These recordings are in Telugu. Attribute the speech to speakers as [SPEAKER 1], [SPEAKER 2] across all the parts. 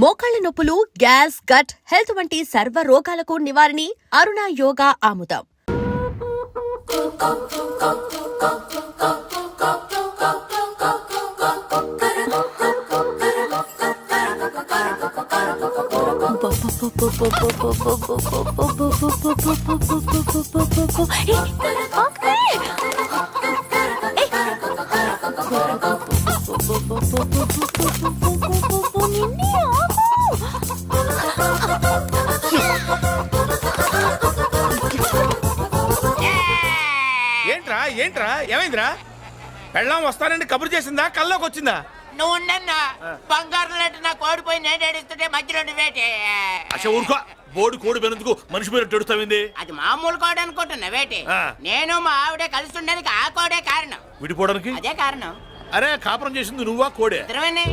[SPEAKER 1] మోకాళ్ల నొప్పులు, గ్యాస్, గట్ హెల్త్ వంటి సర్వ రోగాలకు నివారణి అరుణ యోగా ఆముదం.
[SPEAKER 2] ఏంట్రా ఏంట్రా ఏమైందిరా? పెళ్ళాం వస్తానండి కబురు చేసిందా కల్లోకి వచ్చిందా?
[SPEAKER 3] నువ్వు ఉండన్నా బంగారం లాంటి నా కోడిపోయి నేను ఏడుస్తుంటే మధ్యలో నువ్వేటే.
[SPEAKER 4] అసలు ఊరుకో, బోర్డు కోడి పెనందుకు మనిషి మీద తెడుస్తావింది.
[SPEAKER 3] అది మామూలు కోడి అనుకుంటున్నా వేటి. నేను మా ఆవిడే కలిసి ఉండడానికి ఆ కోడే కారణం.
[SPEAKER 4] విడిపోవడానికి
[SPEAKER 3] అదే కారణం.
[SPEAKER 4] అరే కాపురం చేసింది నువ్వా కోడే?
[SPEAKER 3] ఇద్దరమేనే.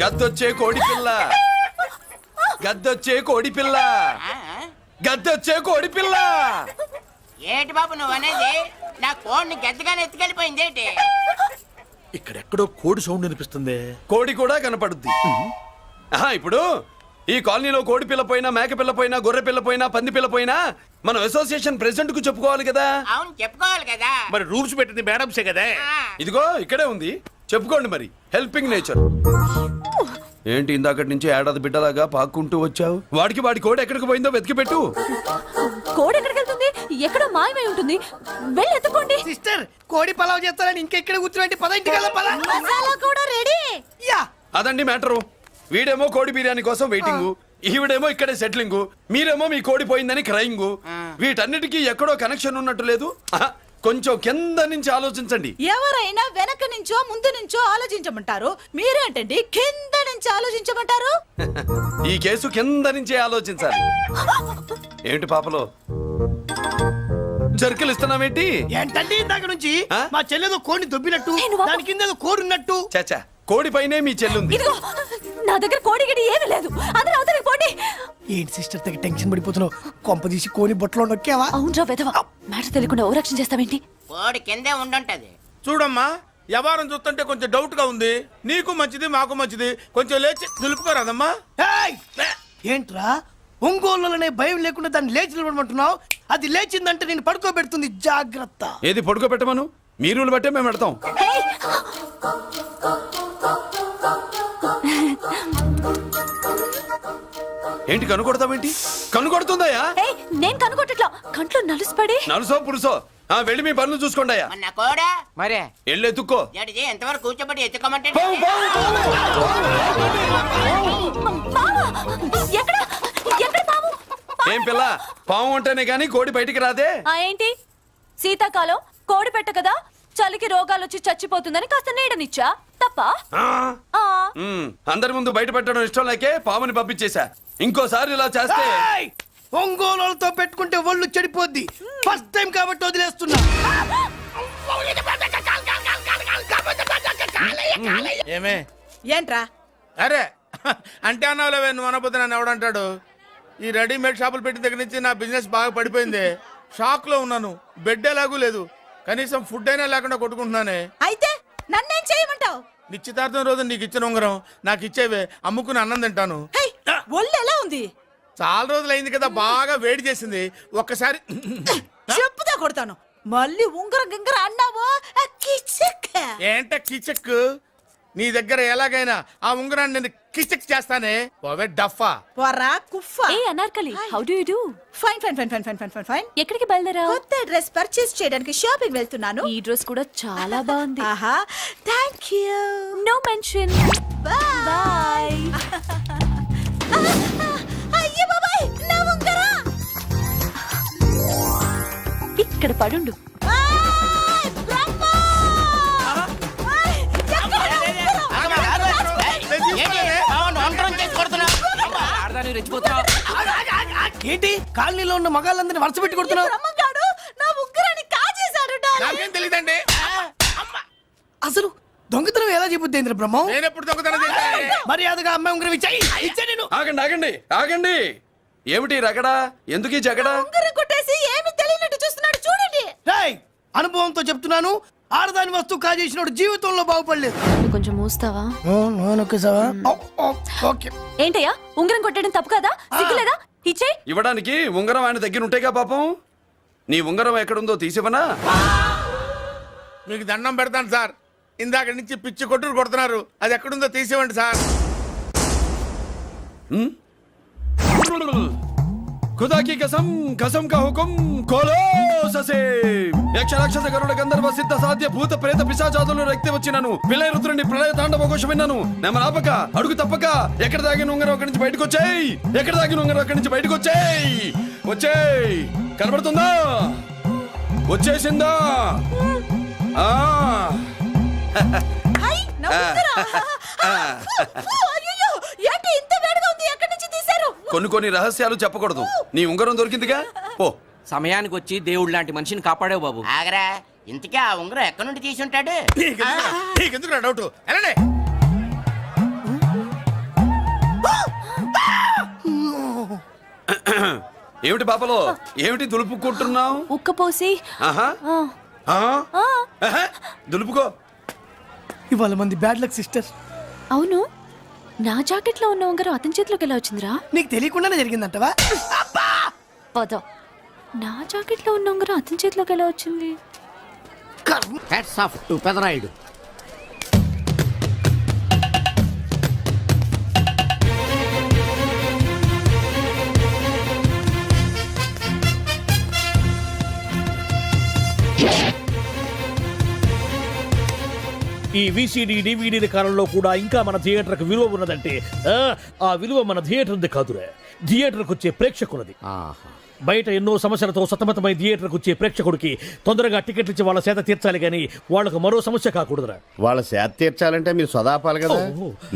[SPEAKER 2] గద్దొచ్చే కోడి పిల్ల, గద్దొచ్చే కోడి పిల్ల, గద్దొచ్చే కోడి పిల్ల.
[SPEAKER 3] ఏటి బాబు నువ్వు అనేది? నా కోడిని గద్దగానే ఎత్తుకెళ్ళిపోయింది ఏంటి?
[SPEAKER 4] ఇక్కడెక్కడో కోడి సౌండ్ అనిపిస్తుంది.
[SPEAKER 2] కోడి కూడా కనపడుద్ది. ఇప్పుడు ఈ కాలనీలో కోడి పిల్ల పోయినా, మేక పిల్ల పోయినా, గొర్రె పిల్ల పోయినా, పంది పిల్ల పోయినా మనం అసోసియేషన్ ప్రెసిడెంట్ కు చెప్పుకోవాలి కదా.
[SPEAKER 3] అవును చెప్పుకోవాలి కదా.
[SPEAKER 4] మరి రూల్స్ పెట్టింది మేడంసే కదా.
[SPEAKER 2] ఇదిగో ఇక్కడే ఉంది, చెప్పుకోండి మరి. Helping nature. ఏంటి ఇందాకటి నుంచి ఏడాది బిడ్డలాగా పాక్కుంటూ వచ్చావు? వాడికి వాడి కోడి ఎక్కడికి పోయిందో వెతికి పెట్టు.
[SPEAKER 1] కోడి ఎక్కడికి వెళ్తుంది? ఎక్కడో మాయమై ఉంటుంది. వెళ్ళి ఎత్తుకోండి.
[SPEAKER 5] సిస్టర్, కోడి పలావ్ చేస్తారని ఇంకెక్కడ కూర్చోండి. పద ఇంటికి పద.
[SPEAKER 1] మసాలా కూడా రెడీ.
[SPEAKER 5] యా
[SPEAKER 2] అదండి మ్యాటరు. వీడేమో కోడి బిర్యానీ కోసం వెయిటింగ్, ఈవిడేమో ఇక్కడే సెటిలింగ్, మీరేమో మీ కోడి పోయిందని క్రయింగ్. వీటన్నిటికీ ఎక్కడో కనెక్షన్ ఉన్నట్టు లేదు. కొంచెం కింద నుంచి ఆలోచించండి.
[SPEAKER 6] ఎవరైనా వెనక నుంచో ముందు నుంచో ఆలోచించమంటారు, మీరేంటండి కింద నుంచి ఆలోచించమంటారు?
[SPEAKER 2] ఈ కేసు కింద నుంచే ఆలోచించాలి. ఏంటి పాపలో జర్కలు ఇస్తున్నావేంటి?
[SPEAKER 5] ఏంటండి ఇందాక నుంచి మా చెల్లెదో కోడిని దొబ్బినట్టు, దాని కింద ఏదో కోడి ఉన్నట్టు.
[SPEAKER 2] చాచా, కోడి పైనే మీ చెల్లుంది.
[SPEAKER 1] ఇదిగో నా దగ్గర కోడి గిడి ఏమీ లేదు. అందరూ అవతలికి పోండి.
[SPEAKER 5] ఏంటి సిస్టర్ తెగ టెన్షన్ పడిపోతున్నావు? కొంప తీసి కోడి బొట్టలో నొక్కావా?
[SPEAKER 1] అవునరా వెధవ, మ్యాటర్ తెలియకుండా ఓ రక్షణ చేస్తావేంటి?
[SPEAKER 3] కోడి కిందే ఉండుంటది.
[SPEAKER 2] చూడమ్మా, వ్యవహారం చూస్తుంటే కొంచెం డౌట్ గా ఉంది. నీకు మంచిది, మాకు మంచిది. కొంచెం లేచి నిలుపుకోరాదమ్మా.
[SPEAKER 5] ఏయ్! ఏంట్రా ఒంగోలులోనే భయం లేకుండా దాన్ని లేచి నిలబడమంటున్నావు? అది లేచిందంటే నేను పడుకోబెడుతుంది, జాగ్రత్త.
[SPEAKER 2] ఏది పడుకోబెట్టమను? మీ రూల్ బట్టే మేము పెడతాం. ఏంటి కనుకొడతావేంటి? కనుకొడుతుందయ్యా?
[SPEAKER 1] నేను కనుగొట్టట్లా, కంట్లో నలుసుపడి.
[SPEAKER 2] నలుసో పురుసో వెళ్ళి మీ పనులు చూసుకోండి అయ్యా.
[SPEAKER 3] మన కోడా
[SPEAKER 2] మరే వెళ్ళి ఎత్తుక్కో.
[SPEAKER 3] జడిజీ ఎంతవరకు కూర్చోబెట్టి ఎత్తుకోమంటే
[SPEAKER 1] ఎక్కడ ఎక్కడ పాము?
[SPEAKER 2] ఏం పిల్ల, పాము అంటేనే గాని కోడి బయటికి రాదే.
[SPEAKER 1] ఏంటి శీతాకాలం కోడి పెట్ట కదా, చలికి రోగాలు వచ్చి చచ్చిపోతుందని కాస్త నీడనిచ్చా తప్ప.
[SPEAKER 2] అందరి ముందు బయట పెట్టడం ఇష్టం లేకే పాముని పంపించేశా. ఇంకోసారి ఇలా చేస్తే
[SPEAKER 5] ఒంగోలులతో పెట్టుకుంటే ఒళ్ళు చెడిపోద్ది. ఫస్ట్ టైం కాబట్టి వదిలేస్తున్నా.
[SPEAKER 2] ఏమే
[SPEAKER 6] ఏంట్రా?
[SPEAKER 2] అరే అంటే అన్నావులేవే, నువ్వు అనబోతే నన్ను ఎవడంటాడు? ఈ రెడీమేడ్ షాపులు పెట్టిన దగ్గర నుంచి నా బిజినెస్ బాగా పడిపోయింది. షాక్ లో ఉన్నాను. బెడ్ ఎలాగూ లేదు, కనీసం ఫుడ్ అయినా లేకుండా కొట్టుకుంటున్నానే.
[SPEAKER 6] అయితే నన్నేం చేయమంటావు?
[SPEAKER 2] నిశ్చితార్థం రోజు నీకు ఇచ్చిన ఉంగరం నాకు ఇచ్చేవే, అమ్ముకుని అన్నం తింటాను.
[SPEAKER 6] ఒళ్ళు ఎలా ఉంది?
[SPEAKER 2] చాలా రోజులు అయింది కదా, బాగా వేడి చేసింది. ఒక్కసారి
[SPEAKER 6] చెప్పుదా కొడతాను. మళ్ళీ ఉంగరం గింగర అన్నావో
[SPEAKER 2] ఏంట కిచక్? నీ దగ్గర ఎలాగైనా ఆ ఉంగరాన్ని నేను కిచక్ చేస్తానే. ఓవే డఫా.
[SPEAKER 6] పోరా కుఫ్ఫా.
[SPEAKER 1] ఏ Anarkali, how do you do?
[SPEAKER 6] Fine fine fine fine fine fine fine fine.
[SPEAKER 1] ఎక్కడికి బయలుదేరా?
[SPEAKER 6] కొత్త డ్రెస్ పర్చేస్ చేయడానికి షాపింగ్ వెళ్తున్నాను.
[SPEAKER 1] ఈ డ్రెస్ కూడా చాలా బాగుంది.
[SPEAKER 6] ఆహా, థాంక్యూ.
[SPEAKER 1] No mention.
[SPEAKER 6] బై. అయ్యో బాబాయ్, నా ఉంగరం
[SPEAKER 1] ఇక్కడ పడుండు.
[SPEAKER 5] ఏంటి కాలనీలో ఉన్న మగాళ్ళందరినీ వరుస పెట్టి కొడుతున్నావు?
[SPEAKER 6] బ్రహ్మంగాడు నా ఉంగరాన్ని కాజేశాడు.
[SPEAKER 2] నాకేం తెలియదండి.
[SPEAKER 5] అసలు దొంగతనం ఎలా చెబుద్ది బ్రహ్మం?
[SPEAKER 2] నేను ఎప్పుడు దొంగతనం చేశాను?
[SPEAKER 5] మర్యాదగా అమ్మాయి ఉంగరం ఇచ్చాయి. నేను
[SPEAKER 2] ఆగండి ఆగండి ఆగండి. ఏమిటి రగడా? ఎందుకు ఈ జగడా?
[SPEAKER 6] ఉంగరం కొట్టేసి ఏమి తెలియనట్టు చూస్తున్నాడు చూడండి.
[SPEAKER 5] అనుభవంతో చెప్తున్నాను, ఆడదాని వస్తువు కాజేసినోడు జీవితంలో బాగుపడలేదు.
[SPEAKER 1] నువ్వు కొంచెం మూస్తావా?
[SPEAKER 5] ఓకే.
[SPEAKER 1] ఏంటయ్యా ఉంగరం కొట్టడం తప్పు కదా? సిగ్గులేదా? ఇచ్చే.
[SPEAKER 7] ఇవ్వడానికి ఉంగరం ఆయన దగ్గర ఉంటేగా పాపం. నీ ఉంగరం ఎక్కడుందో తీసివనా?
[SPEAKER 2] మీకు దండం పెడతాను సార్, ఇందాక నుంచి పిచ్చి కొట్టుడు కొడుతున్నారు, అది ఎక్కడుందో తీసేవండి సార్.
[SPEAKER 7] खुदा की कसम कसम का हुकुम खोलो ससे యక్ష రాక్షస గరుడ గంధర్వ సిద్ధ సాధ్య భూత ప్రేత పిశాచాదులను రక్తి వచ్చినాను విలయ రుద్రుని ప్రళయ తాండవ ఘోషం విన్నాను. నెమరాపక అడుగు తప్పక ఎక్కడ దాగిన ఉంగరం అక్కడి నుంచి బయటకు వచ్చేయ్. ఎక్కడ దాగిన ఉంగరం అక్కడి నుంచి బయటకు వచ్చేయ్. వచ్చేయ్. కనబడుతుందా? వచ్చేసిందా? ఆ
[SPEAKER 6] హై, నా ఉంగరం. అయ్యయ్యో, ఏంటి ఇంత వేడిగా ఉంది? ఎక్కడి నుంచి తీశారు?
[SPEAKER 7] కొన్ని రహస్యాలు చెప్పకూడదు. నీ ఉంగరం దొరికిందిగా, పో.
[SPEAKER 8] సమయానికి వచ్చి దేవుడు లాంటి మనిషిని కాపాడావు బాబు.
[SPEAKER 3] ఆగరా, ఇంతకీ ఆ ఉంగరం ఎక్కడి నుండి తీసి ఉంటాడు?
[SPEAKER 2] నీకెందుకు డౌట్? వెళ్ళండి.
[SPEAKER 7] ఏమిటి పాపలో, ఏమిటి దులుపుకుంటున్నావు?
[SPEAKER 1] ఉక్కపోసి.
[SPEAKER 7] ఆహా.
[SPEAKER 1] ఆ, ఆ.
[SPEAKER 7] ఆహా. దులుపుకో.
[SPEAKER 5] ఇవాళ మంది బ్యాడ్ లక్ సిస్టర్.
[SPEAKER 1] అవును, నా జాకెట్ లో ఉన్న ఉంగరం అతని చేతిలోకి ఎలా వచ్చిందిరా?
[SPEAKER 5] నీకు తెలియకుండానే జరిగిందంటవా?
[SPEAKER 1] పద. నా జాకెట్ లో ఉన్న ఉంగరం అతని చేతిలోకి ఎలా వచ్చింది?
[SPEAKER 3] Heads off to Pedarayudu.
[SPEAKER 4] ఈ విసిడి డివిడి కాలంలో కూడా ఇంకా మన థియేటర్కి విలువ ఉన్నదంటే ఆ విలువ మన థియేటర్ కాదురా, థియేటర్కి వచ్చే ప్రేక్షకులది. బయట ఎన్నో సమస్యలతో సతమతమై థియేటర్కి వచ్చే ప్రేక్షకుడికి తొందరగా టికెట్లు ఇచ్చి వాళ్ళ సేత తీర్చాలి కానీ వాళ్ళకు మరో సమస్య కాకూడదురా.
[SPEAKER 9] వాళ్ళ సేద తీర్చాలంటే మీరు సదాపాలి కదా,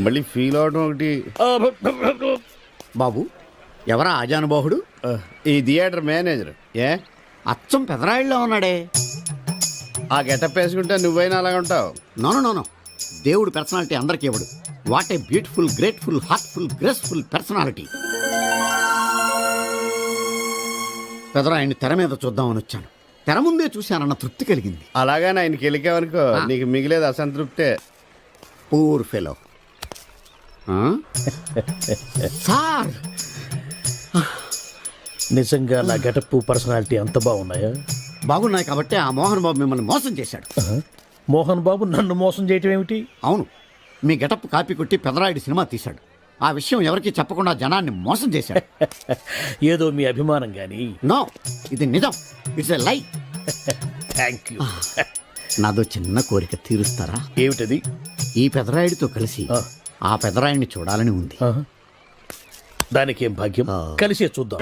[SPEAKER 9] మళ్ళీ ఫీల్ అవడం ఒకటి.
[SPEAKER 10] బాబు, ఎవరా ఆజానుబాహుడు?
[SPEAKER 9] ఈ థియేటర్ మేనేజర్. ఏ
[SPEAKER 10] అచ్చం పెదరాయిల్లో ఉన్నాడే.
[SPEAKER 9] ఆ గెటప్ వేసుకుంటే నువ్వైనా అలాగ ఉంటావు.
[SPEAKER 10] నో, దేవుడు పర్సనాలిటీ అందరికీ ఇవ్వడు. What a beautiful, grateful, heartful, graceful personality. పెదరాయిని తెర మీద చూద్దామని వచ్చాను. తెర ముందే చూశానన్న తృప్తి కలిగింది.
[SPEAKER 9] అలాగని ఆయనకి వెళ్ళికావనుకో, నీకు మిగిలేదు అసంతృప్తే.
[SPEAKER 10] Poor fellow. సార్,
[SPEAKER 4] నిజంగా నా గెటప్ పర్సనాలిటీ అంత బాగున్నాయా?
[SPEAKER 10] బాగున్నాయి కాబట్టి ఆ మోహన్ బాబు మిమ్మల్ని మోసం చేశాడు.
[SPEAKER 4] మోహన్ బాబు నన్ను మోసం చేయటం ఏమిటి?
[SPEAKER 10] అవును, మీ గెటప్ కాపీ కొట్టి పెదరాయుడు సినిమా తీశాడు. ఆ విషయం ఎవరికీ చెప్పకుండా జనాన్ని మోసం చేశాడు.
[SPEAKER 4] ఏదో మీ అభిమానం గాని.
[SPEAKER 10] నో, ఇది నిజం. ఇట్స్ ఎ లై.
[SPEAKER 4] Thank you.
[SPEAKER 10] నాదో చిన్న కోరిక తీరుస్తారా?
[SPEAKER 4] ఏమిటది?
[SPEAKER 10] ఈ పెదరాయుడితో కలిసి ఆ పెదరాయుడిని చూడాలని ఉంది.
[SPEAKER 4] దానికేం భాగ్యం, కలిసే చూద్దాం.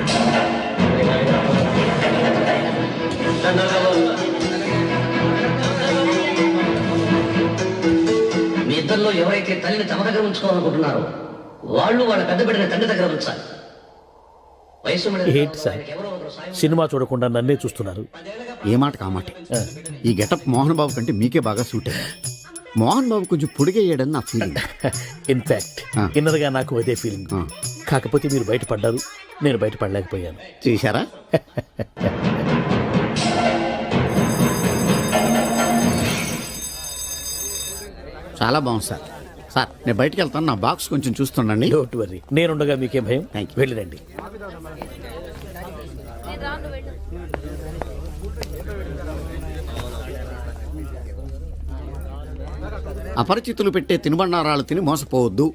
[SPEAKER 11] మీ ఇద్దరిలో ఎవరైతే తల్లిని తమ దగ్గర ఉంచుకోవాలనుకుంటున్నారో వాళ్ళు వాళ్ళ పెద్ద బిడ్డని తండ్రి దగ్గర ఉంచాలి. వయసు
[SPEAKER 4] ఏంటి సార్, సినిమా చూడకుండా నన్నే చూస్తున్నారు?
[SPEAKER 10] ఏ మాట కామాట. ఈ గెటప్ మోహన్ బాబు కంటే మీకే బాగా సూట్ అయ్యింది. మోహన్ బాబు కొంచెం పొడిగయ్యాడని నా ఫీలింగ్.
[SPEAKER 4] ఇన్ఫాక్ట్ ఇన్నర్గా నాకు అదే ఫీలింగ్. కాకపోతే మీరు బయటపడ్డారు, నేను బయటపడలేకపోయాను.
[SPEAKER 10] చూశారా? చాలా బాగుంది సార్. సార్, నేను బయటికి వెళ్తాను, నా బాక్స్ కొంచెం చూస్తుండండి.
[SPEAKER 4] డోంట్ వరీ, నేనుండగా మీకేం భయం.
[SPEAKER 10] Thank you.
[SPEAKER 4] వెళ్ళిరండి.
[SPEAKER 10] అపరిచితులు పెట్టే తినుబండారాలు తిని మోసపోవద్దు.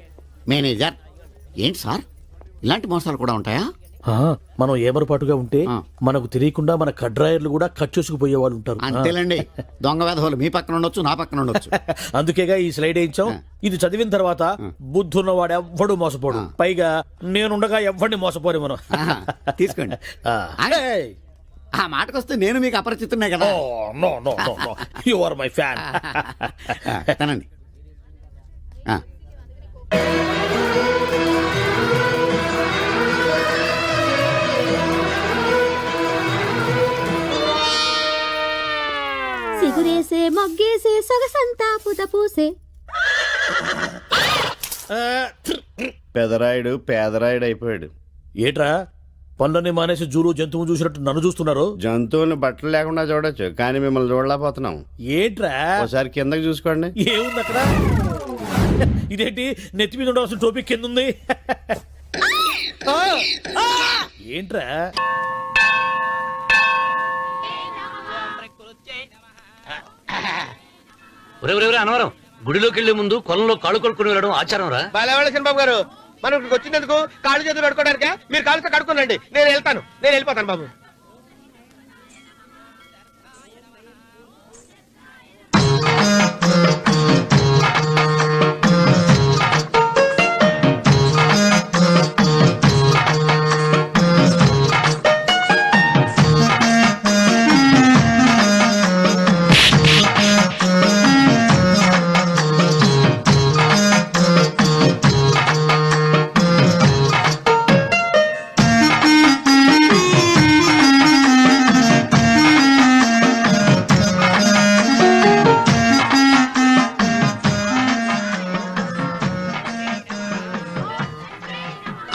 [SPEAKER 10] మేనేజర్. ఏంటి సార్, ఇలాంటి మోసాలు కూడా ఉంటాయా?
[SPEAKER 4] మనం ఏమరపాటుగా ఉంటే మనకు తెలియకుండా మన కడ్రాయర్లు కూడా కట్ చేసుకుపోయే వాళ్ళు ఉంటారు.
[SPEAKER 10] అంతేలేండి, దొంగ వేధవులు మీ పక్కన ఉండొచ్చు, నా పక్కన ఉండొచ్చు.
[SPEAKER 4] అందుకేగా ఈ స్లైడ్ వేయించాం. ఇది చదివిన తర్వాత బుద్ధున్నవాడు ఎవ్వడు మోసపోడు. పైగా నేనుండగా ఎవ్వడిని మోసపోరు మనం.
[SPEAKER 10] తీసుకోండి. ఆ మాటకొస్తే నేను మీకు అపరిచితున్నే కదా.
[SPEAKER 4] No no no no, you are my fan.
[SPEAKER 10] తనండి.
[SPEAKER 12] సిగురేసే మొగ్గేసే సొగసంతా పుత పూసే.
[SPEAKER 9] పెదరాయుడు పేదరాయుడు అయిపోయాడు.
[SPEAKER 4] ఏట్రా, పనులన్నీ మానేసి జూలు జంతువు చూసినట్టు నన్ను చూస్తున్నారు.
[SPEAKER 9] జంతువుల్ని బట్టలు లేకుండా చూడొచ్చు కానీ మిమ్మల్ని చూడలేకపోతున్నాం.
[SPEAKER 4] ఏంట్రా
[SPEAKER 9] ఒకసారి కిందకి చూసుకోండి.
[SPEAKER 4] ఏముంది అక్కడ? ఇదేంటి నెత్తి మీద ఉండవలసిన టోపీ కింద ఉంది? ఏంట్రా?
[SPEAKER 11] అనవరం గుడిలోకి వెళ్లే ముందు కొలంలో కాళ్ళు కొడుకుని వెళ్ళడం ఆచారం రా.
[SPEAKER 3] బాలవాళ్ళ బాబు గారు మనం ఇక్కడికి వచ్చినందుకు కాళ్ళు చేతులు కడుక్కోవడానికా? మీరు కాళ్ళతో కడుక్కోనండి, నేను వెళ్తాను, నేను వెళ్ళిపోతాను బాబు.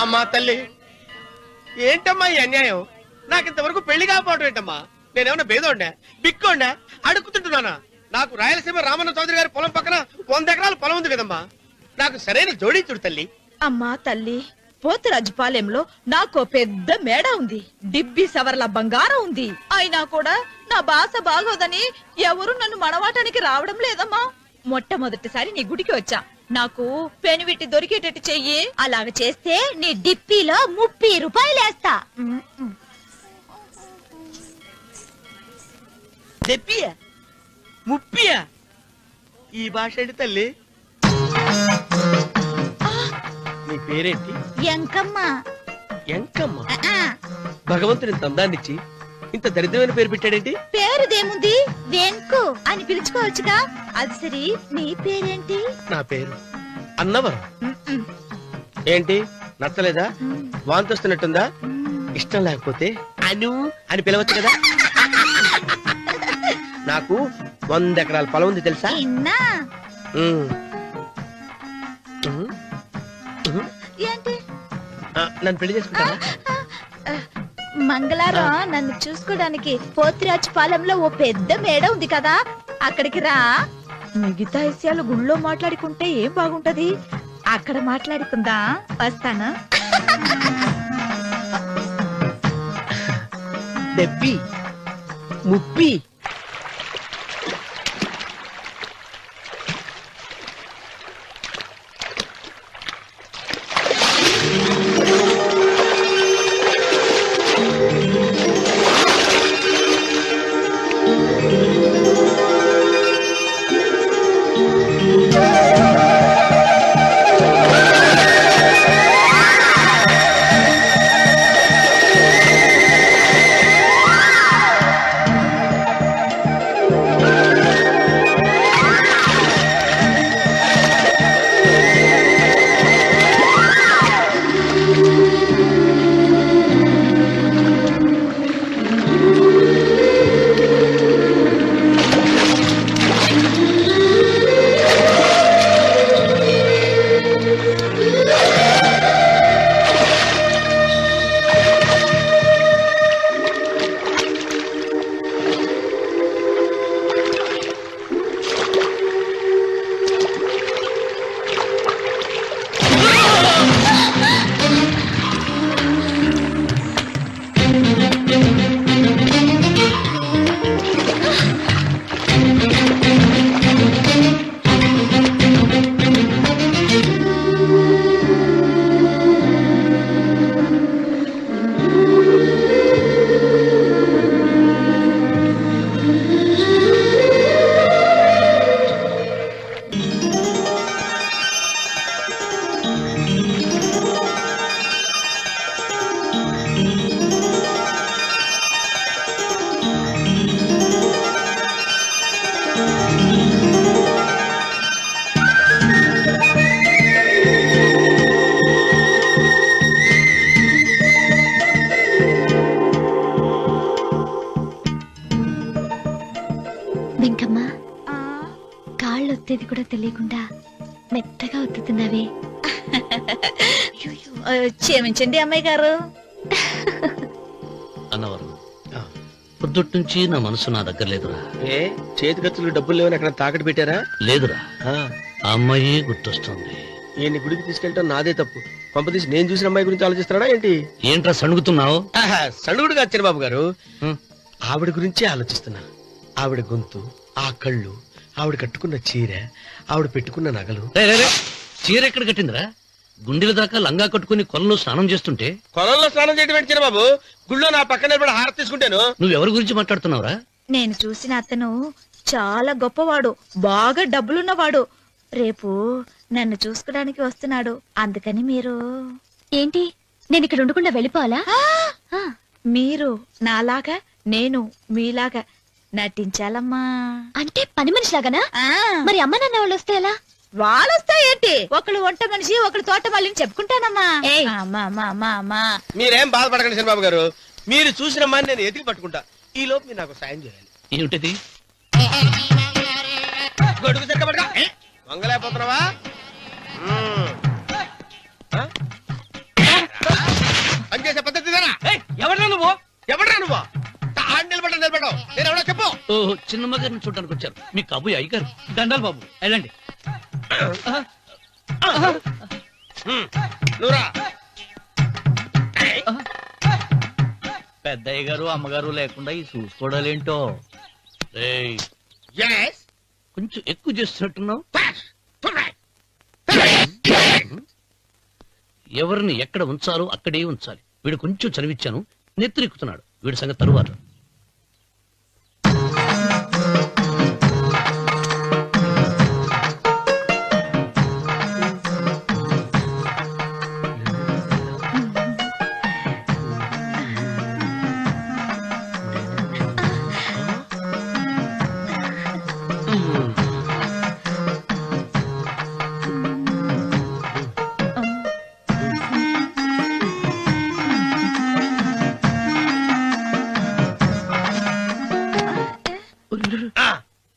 [SPEAKER 3] అమ్మా తల్లి, ఏంటమ్మా ఈ అన్యాయం? నాకు ఇంతవరకు పెళ్లి కాకపోవడం ఏంటమ్మా? నేనేమన్నా బేదోండా, బిక్కోండా, అడుగుతుంటున్నానా? నాకు రాయలసీమ రామన్న చౌదరి గారి పొలం పక్కన 100 ఎకరాల పొలం ఉంది కదమ్మా. నాకు సరైన జోడించుడు తల్లి.
[SPEAKER 6] అమ్మా తల్లి, పోతురాజుపాలెంలో నాకు పెద్ద మేడ ఉంది, డిబ్బి సవర్ల బంగారం ఉంది. అయినా కూడా నా భాష బాగోదని ఎవరు నన్ను మనవాటానికి రావడం లేదమ్మా. మొట్టమొదటిసారి నీ గుడికి వచ్చా, నాకు పెనువిట్టి దొరికేటట్టు చెయ్యి. అలాగ చేస్తే నీ డిప్పిలో 30 రూపాయలు వేస్తా.
[SPEAKER 3] చెప్పియా 30? ఈ భాష ఏంటి తల్లి? నీ పేరేంటి?
[SPEAKER 6] ఎంకమ్మ.
[SPEAKER 3] ఎంకమ్మ? భగవంతుని తందాన్నిచ్చి ఇంత దరిద్రమైన పేరు పెట్టాడేంటి?
[SPEAKER 6] పేరుదేముంది, వెంకు అని పిలుచుకోవచ్చుగా. అది సరి, నీ పేరేంటి?
[SPEAKER 3] నా పేరు అన్నవరం. ఏంటి నచ్చలేదా? వాంతి వస్తున్నట్టుందా? ఇష్టం లేకపోతే అను అని పిలవచ్చు కదా. నాకు 100 ఎకరాల పొలం ఉంది తెలుసా?
[SPEAKER 6] ఏంటి?
[SPEAKER 3] నన్ను పెళ్లి చేసుకుంటావా?
[SPEAKER 6] మంగళారం నన్ను చూసుకోవడానికి పోతిరాజు పాలెంలో ఓ పెద్ద మేడ ఉంది కదా, అక్కడికి రా. మిగతా విషయాలు గుళ్ళో మాట్లాడుకుంటే ఏం బాగుంటది, అక్కడ మాట్లాడుకుందా. వస్తానా?
[SPEAKER 3] డెబ్బి 30.
[SPEAKER 12] ఒత్తేది కూడా తెలియకుండా మెత్తగా ఒత్తుతున్నావే.
[SPEAKER 6] క్షమించండి అమ్మాయి గారు.
[SPEAKER 11] పొద్దుటి నుంచి నా మనసు నా దగ్గర లేదురా.
[SPEAKER 3] ఏ చేతి ఖర్చులు డబ్బులు లేవని అక్కడ తాకట్టు పెట్టారా?
[SPEAKER 11] లేదురా,
[SPEAKER 3] ఆ,
[SPEAKER 11] ఆ అమ్మాయి గుర్తొస్తుంది.
[SPEAKER 3] ఈయన్ని గుడికి తీసుకెళ్ళటం నాదే తప్పు. పంపదీసి నేను చూసిన అమ్మాయి గురించి ఆలోచిస్తాడా ఏంటి?
[SPEAKER 11] ఏంట్రా సణుగుతున్నావు?
[SPEAKER 3] సణుగుడు కాదు చిన్నబాబు గారు, ఆవిడ గురించే ఆలోచిస్తున్నా. ఆవిడ గొంతు, ఆ కళ్ళు, ఆవిడ కట్టుకున్న చీర, ఆవిడ పెట్టుకున్న నగలు.
[SPEAKER 11] చీర ఎక్కడ కట్టిందిరా? గుండెల దాకా లంగా కట్టుకుని కొలంలో స్నానం చేస్తుంటే.
[SPEAKER 3] కొలంలో స్నానం చేయడం ఏంటి చిన్నబాబు? గుళ్ళో నా పక్కన నిలబడి హారతి తీసుకుంటాను.
[SPEAKER 11] నువ్వెవరి గురించి మాట్లాడుతున్నావురా?
[SPEAKER 6] నేను చూసిన అతను చాలా గొప్పవాడు, బాగా డబ్బులున్నవాడు. రేపు నన్ను చూసుకోడానికి వస్తున్నాడు. అందుకని మీరు
[SPEAKER 12] ఏంటి నేను ఇక్కడ ఉండకుండా వెళ్ళిపోవాలా?
[SPEAKER 6] మీరు నాలాగా, నేను మీలాగా నటించాలమ్మా.
[SPEAKER 12] అంటే పని మనిషిలాగానా? మరి అమ్మ నాన్న వాళ్ళు వస్తే ఎలా?
[SPEAKER 6] వాళ్ళొస్తా ఏంటి? ఒకళ్ళు వంట మనిషి, ఒకళ్ళు తోట వాళ్ళని చెప్పుకుంటానమ్మా. అమ్మా
[SPEAKER 3] మీరేం బాధపడకండి చిన్నబాబు గారు, మీరు చూసిన అమ్మాయిని నేను ఎతికి పట్టుకుంటా. ఈ లోపు మీరు నాకు సాయం చేయాలి.
[SPEAKER 11] ఏమిటది?
[SPEAKER 3] గొడుగు చెక్క పట్టుకో. వంగలేకపోతున్నావా? పనిచేసే పద్ధతి
[SPEAKER 8] ఎవరా నువ్వు?
[SPEAKER 3] ఎవడరా నువ్వు? నిలబడ్డావు నేను ఎవడో చెప్పు.
[SPEAKER 11] ఓ చిన్నమ్మ గారిని చూడడానికి వచ్చారు. మీ కబుయ్య అయ్యగారు.
[SPEAKER 8] దండాలు బాబు, వెళ్ళండి.
[SPEAKER 3] నువ్వురా.
[SPEAKER 8] పెద్దయ్య గారు అమ్మగారు లేకుండా ఈ చూసుకోవడాలేంటో.
[SPEAKER 11] రేయ్,
[SPEAKER 3] Yes.
[SPEAKER 11] కొంచెం ఎక్కువ చేస్తున్నట్టున్నావు. ఎవరిని ఎక్కడ ఉంచాలో అక్కడే ఉంచాలి. వీడు కొంచెం చదివిచ్చాను, నెత్తిరెక్కుతున్నాడు. వీడి సంగతి తరువాత.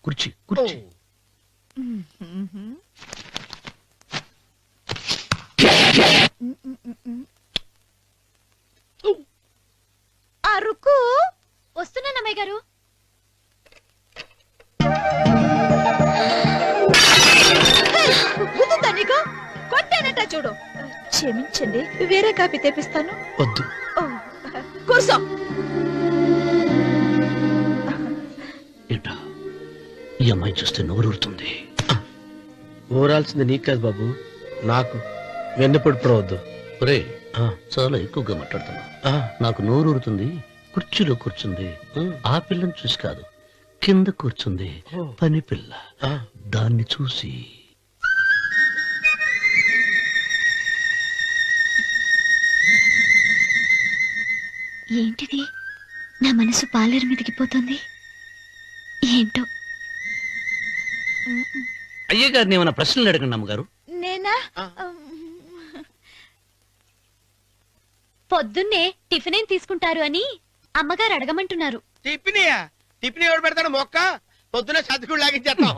[SPEAKER 11] కుర్చీ కుర్చీ.
[SPEAKER 6] అరుకు
[SPEAKER 12] వస్తున్నానమ్మాయి గారు.
[SPEAKER 6] గుద్దుతా నీకు? కొట్టానట చూడు. క్షమించండి, వేరే కాపీ తెప్పిస్తాను.
[SPEAKER 11] వద్దు.
[SPEAKER 6] ఓ, కూర్చో.
[SPEAKER 11] ఏంటా ఈ అమ్మాయి చూస్తే నోరూరుతుంది.
[SPEAKER 3] ఊరాల్సింది నీకు కాదు బాబు, నాకు. వెన్నపడి పడవద్దు.
[SPEAKER 11] ఒరే, చాలా ఎక్కువగా మాట్లాడుతున్నా. నాకు నోరూరుతుంది. కుర్చీలో కూర్చుంది. ఆ పిల్లని చూసి కాదు, కింద కూర్చుంది పని పిల్ల. దాన్ని చూసి.
[SPEAKER 12] ఏంటిది? నా మనసు పాలేరు మీదకి పోతుంది. ఏంటో.
[SPEAKER 11] అయ్యగారిని ఏమైనా ప్రశ్నలు అడగండి అమ్మగారు.
[SPEAKER 6] నేనా?
[SPEAKER 12] పొద్దున్నే టిఫిన్ ఏం తీసుకుంటారు అని అమ్మగారు అడగమంటున్నారు.
[SPEAKER 3] టిఫినియా? టిఫిన్ ఎవడు పెడతాడు మొక్క? పొద్దున సతికుడు లాగించేస్తాం.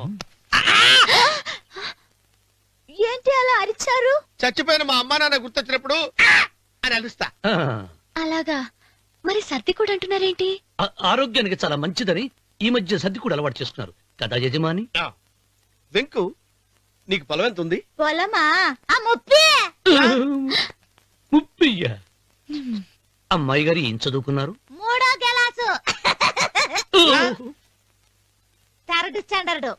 [SPEAKER 6] ఏంటి అలా అరిచారు?
[SPEAKER 3] చచ్చిపోయిన మా అమ్మా నాన్న గుర్తొచ్చినప్పుడు అని అలుస్తా.
[SPEAKER 12] అలాగా? మరి సర్ది కూడా అంటున్నారేంటి?
[SPEAKER 11] ఆరోగ్యానికి చాలా మంచిదని ఈ మధ్య సర్ది కూడా అలవాటు చేసుకున్నారు కదా యజమాని.
[SPEAKER 3] వెంకు, నీకు పొలం ఎంత ఉంది?
[SPEAKER 6] పొలమా? ఆ ముప్పి.
[SPEAKER 11] ముప్పయ్య. అమ్మాయి గారు ఏం చదువుకున్నారు?
[SPEAKER 6] 3వ గెలాసు. 3rd standard.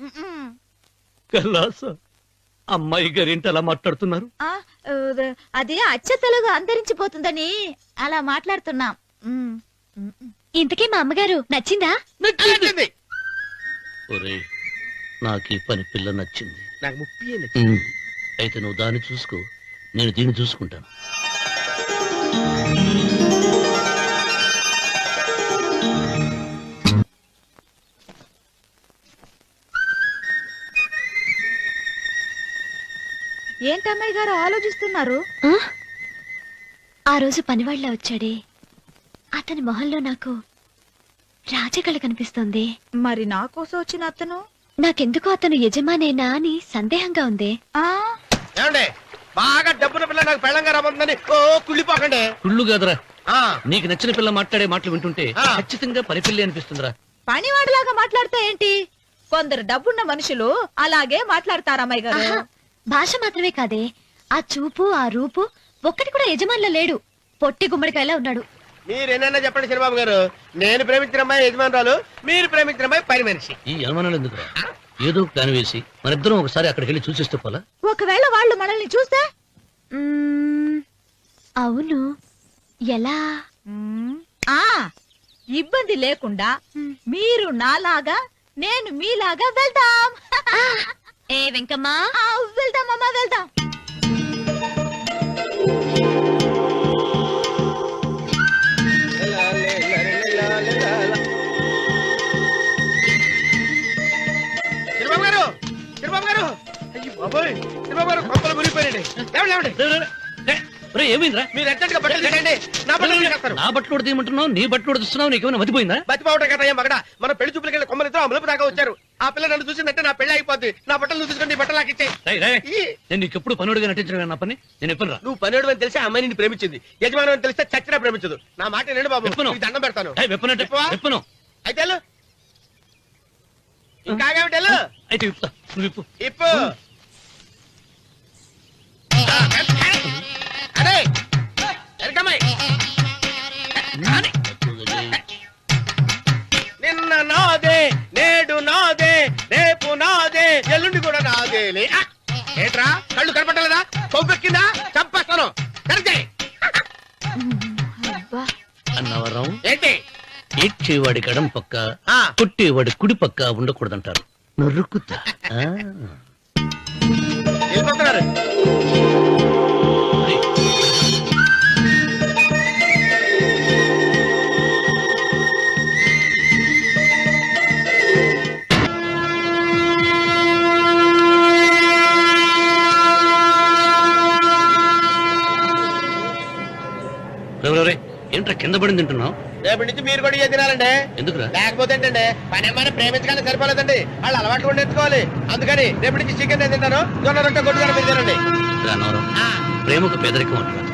[SPEAKER 11] కలాస. అమ్మాయి గారు ఏంటి అలా మాట్లాడుతున్నారు?
[SPEAKER 6] అది అచ్చ తెలుగు అంతరించిపోతుందని అలా మాట్లాడుతున్నాం.
[SPEAKER 12] ఇంతకీ మా అమ్మగారు నచ్చిందా?
[SPEAKER 3] నచ్చింది.
[SPEAKER 11] ఒరే, నాకు ఈ పని పిల్ల నచ్చింది.
[SPEAKER 3] నాకు ముప్పి.
[SPEAKER 11] అయితే నువ్వు దాన్ని చూసుకో, నేను దీన్ని చూసుకుంటాను.
[SPEAKER 6] ఏంటమ్మాయి గారు ఆలోచిస్తున్నారు?
[SPEAKER 12] ఆ రోజు పనివాళ్ళ వచ్చాడే, అతని మొహంలో నాకు రాజకళ కనిపిస్తోంది.
[SPEAKER 6] మరి నా కోసం వచ్చిన అతను?
[SPEAKER 12] నాకెందుకో అతను యజమానేనా అని సందేహంగా ఉంది.
[SPEAKER 3] ఏమండి, బాగా డబ్బున పిల్ల నాకు పెళ్ళంగా రాబోతుందని ఓ కుళ్ళిపోకండి.
[SPEAKER 11] కుళ్ళు కాదురా,
[SPEAKER 3] ఆ.
[SPEAKER 11] నీకు నచ్చిన పిల్ల మాట్లాడే మాటలు వింటుంటే
[SPEAKER 3] ఆ.
[SPEAKER 11] ఖచ్చితంగా పని పిల్లి అనిపిస్తుందిరా.
[SPEAKER 6] పనివాడిలాగా మాట్లాడతా ఏంటి? కొందరు డబ్బున్న మనుషులు అలాగే మాట్లాడతారు అమ్మాయి గారు.
[SPEAKER 12] ఆహా, భాష మాత్రమే కాదే, ఆ చూపు ఆ రూపు ఒక్కటి కూడా యజమానిలో లేడు. పొట్టి గుమ్మడికాయలా ఉన్నాడు.
[SPEAKER 3] మీరేనన్నా చెప్పండి చిరబాబు గారు, నేను ప్రేమించిన అమ్మాయి యజమానురాలు, మీరు ప్రేమించిన అమ్మాయి పని మనిషి.
[SPEAKER 11] ఈ అనుమానాలు ఎందుకురా? ఏదో ప్లాన్ వేసి మనిద్దరం ఒకసారి అక్కడికి వెళ్ళి చూసేస్తే పోలా?
[SPEAKER 6] ఒకవేళ వాళ్ళు మనల్ని చూస్తే
[SPEAKER 12] మ్మ్, అవును, ఎలా?
[SPEAKER 6] ఆ ఇబ్బంది లేకుండా మీరు నాలాగా నేను మీలాగా వెళ్దాం.
[SPEAKER 12] ఏ వెంకమ్మా,
[SPEAKER 6] వెళ్దాం అమ్మా, వెళ్దాం.
[SPEAKER 3] చిరబాబు గారు, చిరబాబు గారు, అయ్యో బాబోయ్, చిరబాబు గారు కొంపలు మునిగిపోయారండి. లేవండి, లేవండి.
[SPEAKER 11] రే, రే, రే. రే, రే, ఏమైందిరా?
[SPEAKER 3] మీరు అర్జెంట్గా బట్టలు తీసేయండి, నా బట్టలు తీసేస్తారు.
[SPEAKER 11] నా బట్టలు ఉడతీయమంటున్నావు, నీ బట్టలు ఉడుతున్నావు, నీకేమైనా మతిపోయిందా?
[SPEAKER 3] బతిపోవటం కదా మగడ, మన పెళ్లి చూపులకి వెళ్ళి కొమ్మలితో అమలుపు దాకా వచ్చారు. ఆ పిల్ల నన్ను చూసిందంటే నా పెళ్లి అయిపోద్ది. నా బట్టలు నువ్వు తీసుకొని నీ బట్టలు నాకు ఇచ్చేయి.
[SPEAKER 11] రేయ్, రేయ్, నేను నీకు ఎప్పుడు పనుడిగా నటించడం నా పని. నేను ఎప్పుడు రా?
[SPEAKER 3] నువ్వు పనివాడు అని తెలిసి ఆ అమ్మాయి నిన్ను ప్రేమించింది, యజమాని అని తెలిస్తే చచ్చినా ప్రేమించదు. నా మాట నేను బాబు,
[SPEAKER 11] విప్పను.
[SPEAKER 3] నీకు దండం పెడతాను.
[SPEAKER 11] వెప్పనంటే
[SPEAKER 3] విప్పవా?
[SPEAKER 11] వెప్పను.
[SPEAKER 3] అయితే వెళ్ళు. ఇంకా ఆగేమిటి, వెళ్ళు.
[SPEAKER 11] అయితే విప్పుతా, నువ్వు విప్పు.
[SPEAKER 3] ఇప్పు. అరే ఎరకమ్మాయి, నిన్న నాదే, నేడు నాదే, రేపు నాదే, ఎల్లుండి కూడా నాదేలే. ఏట్రా కళ్ళు కనపట్టలేదా? కొవ్వెక్కిందా? చంపేస్తాను. కరెక్టే.
[SPEAKER 11] అన్నవరం
[SPEAKER 3] ఏంటి?
[SPEAKER 11] ఏడ్చేవాడి కడం పక్క,
[SPEAKER 3] ఆ.
[SPEAKER 11] కొట్టేవాడి కుడి పక్క ఉండకూడదంటారు. నరుక్కుతా. ఆ.
[SPEAKER 3] వెళ్ళిపోతున్నారు.
[SPEAKER 11] రేయ్, రేయ్, రేయ్, రేయ్, ఏంట్రా కింద పడింది తింటున్నావు?
[SPEAKER 3] రేపటి నుంచి మీరు కూడా ఇయ్యే తినాలండి.
[SPEAKER 11] ఎందుకురా?
[SPEAKER 3] లేకపోతే ఏంటండి, పని అమ్మాయిని ప్రేమించగానే సరిపోలేదండి, వాళ్ళు అలవాటు కూడా నేర్చుకోవాలి. అందుకని రేపటి నుంచి చికెన్ నేను తింటాను, జొన్న రొట్టె కొట్టుకొని మీరు తినండి.
[SPEAKER 11] రా, అన్నవరం, ప్రేమకు పేదరికం అంటున్నారు.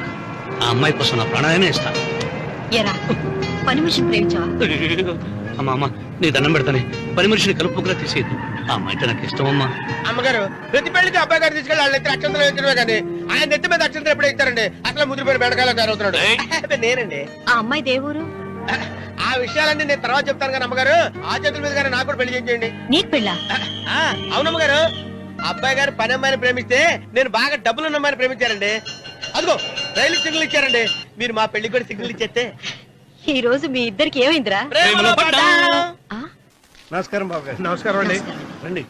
[SPEAKER 11] ఆ అమ్మాయి కోసం నా ప్రాణాయనే ఇస్తాను.
[SPEAKER 6] ఎరా పని మనిషిని ప్రేమించావా?
[SPEAKER 11] అమ్మా, అమ్మా, నీ దండం పెడతానే, పని మనిషిని కలుపుకులా తీసేయద్దు. ఆ అమ్మాయి నాకు ఇష్టం అమ్మా.
[SPEAKER 3] అమ్మగారు ప్రతి పెళ్లికి అబ్బాయి గారు తీసుకెళ్ళి వాళ్ళ ఎత్తి అక్షంతలు వేయించడమే కానీ ఆయన నెత్తి మీద అక్షంతలు ఎప్పుడు ఇస్తారండి? అసలు ముదిరిపోయిన బెండకాయలో తయారవుతున్నాడు. అబ్బే, నేనండి.
[SPEAKER 6] ఆ అమ్మాయి దేవురు
[SPEAKER 3] ఆ విషయాలన్నీ నేను తర్వాత చెప్తాను కానీ అమ్మగారు, ఆ చేతుల మీద కానీ నాకు కూడా పెళ్లి చేయండి.
[SPEAKER 6] నీకు పెళ్ళా?
[SPEAKER 3] అవునమ్మగారు, అబ్బాయి గారు పని అమ్మాయిని ప్రేమిస్తే నేను బాగా డబ్బులు ఉన్న అమ్మాయిని ప్రేమించారండి. అదిగో రైలు సిగ్నల్ ఇచ్చారండి. మీరు మా పెళ్లి కూడా సిగ్నల్ ఇచ్చేస్తే
[SPEAKER 6] ఈ రోజు మీ ఇద్దరికి ఏమైందిరా?
[SPEAKER 3] ప్రేమలో పడ్డాం.
[SPEAKER 7] నమస్కారం బాబు గారు.
[SPEAKER 3] నమస్కారం అండి.
[SPEAKER 7] రండి.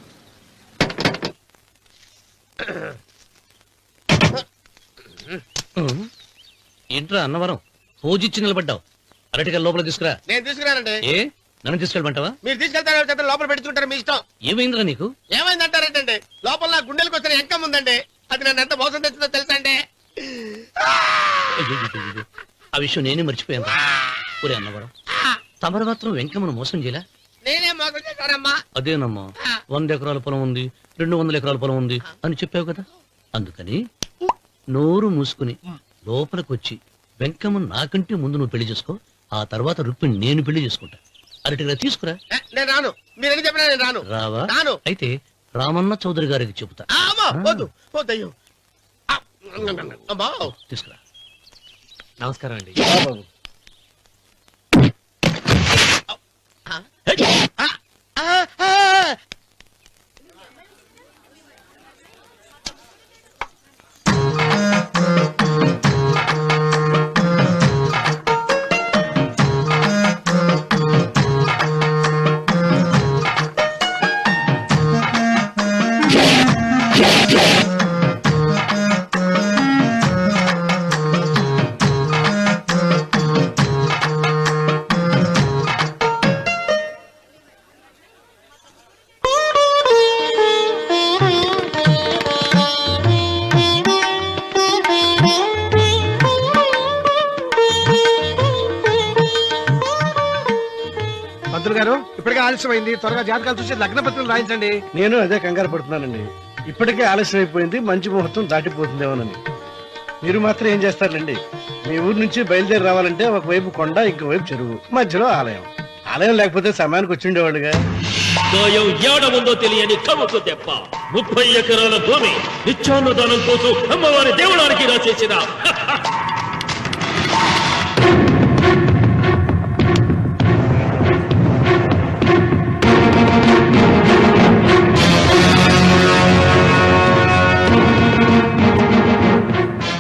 [SPEAKER 11] ఏంట్రా అన్నవరం, పూజిచ్చి నిలబడ్డావు? అరటిగా లోపల తీసుకురా.
[SPEAKER 3] నేను తీసుకున్నానండి.
[SPEAKER 11] ఏ, నన్ను తీసుకెళ్ళమంటావా?
[SPEAKER 3] మీరు తీసుకెళ్తారు చేత లోపల పెట్టుకుంటారు, మీ ఇష్టం.
[SPEAKER 11] ఏమైందిరా నీకు?
[SPEAKER 3] ఏమైందంటారేంటండి? లోపల నా గుండెలకు వచ్చిన ఎంకం ఉందండి, అది నన్ను ఎంత మోసం తెచ్చిందో తెలుసా అండి?
[SPEAKER 11] అయ్యయ్యయ్యయ్యో, ఆ విషయం నేనే మర్చిపోయాను. ఒరే అన్నవరం, తమరు మాత్రం వెంకమ్మను మోసం చేయలే?
[SPEAKER 3] నేనే మోసం చేశానమ్మా.
[SPEAKER 11] అదేనమ్మా, 100 ఎకరాల పొలం ఉంది, 200 ఎకరాల పొలం ఉంది అని చెప్పావు కదా. అందుకని నోరు మూసుకుని లోపలికి వచ్చి వెంకమ్మ నాకంటే ముందు నువ్వు పెళ్లి చేసుకో, ఆ తర్వాత రుక్మిణి నేను పెళ్లి చేసుకుంటా. అరటిగా తీసుకురా.
[SPEAKER 3] నేను రాను, మీరని చెప్పినా నేను రాను.
[SPEAKER 11] రావా?
[SPEAKER 3] రాను.
[SPEAKER 11] అయితే రామన్న చౌదరి గారికి చెబుతా.
[SPEAKER 3] అమ్మా, వద్దు వద్దయ్యో. అమ్మా,
[SPEAKER 11] తీసుకురా.
[SPEAKER 8] నమస్కారం అండి.
[SPEAKER 3] పంతులు గారు, ఇప్పటికే ఆలస్యమైంది, త్వరగా జాతకాలు చూసి లగ్న పత్రికలు రాయించండి.
[SPEAKER 7] నేను అదే కంగారు పడుతున్నానండి. ఇప్పటికే ఆలస్యం అయిపోయింది, మంచి ముహూర్తం దాటిపోతుందేమోనని.
[SPEAKER 3] మీరు మాత్రం ఏం చేస్తారండి? మీ ఊరు నుంచి బయలుదేరి రావాలంటే ఒకవైపు కొండ ఇంకోవైపు చెరువు, మధ్యలో ఆలయం. ఆలయం లేకపోతే సమయానికి వచ్చి ఉండేవాడుగా.
[SPEAKER 11] గాయం ఏడముందో తెలియని కవుకు దెబ్బ 30 ఎకరాల భూమి నిత్యాన్నదానం కోసం అమ్మవారి దేవుడానికి రాసేసిన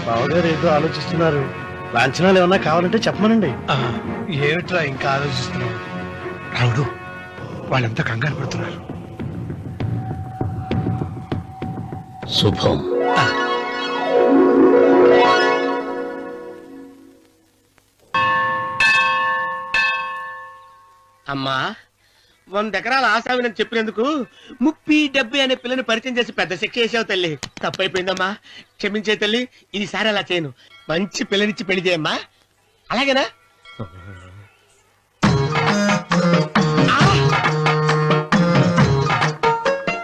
[SPEAKER 3] బావగారు ఏదో ఆలోచిస్తున్నారు. లాంఛనాలు ఏమన్నా కావాలంటే చెప్పమనండి. ఏమిట్రా ఇంకా ఆలోచిస్తున్నావు? రావుడు, వాళ్ళంతా కంగారు పడుతున్నారు.
[SPEAKER 11] శుభం.
[SPEAKER 3] అమ్మా, 100 ఎకరాల ఆశావినని చెప్పినందుకు 30-70 అనే పిల్లని పరిచయం చేసి పెద్ద శిక్ష చేసావు తల్లి. తప్పైపోయిందమ్మా, క్షమించే తల్లి. ఈసారి అలా చేయను. మంచి పిల్లనిచ్చి పెళ్లి చేయమ్మా, అలాగేనా?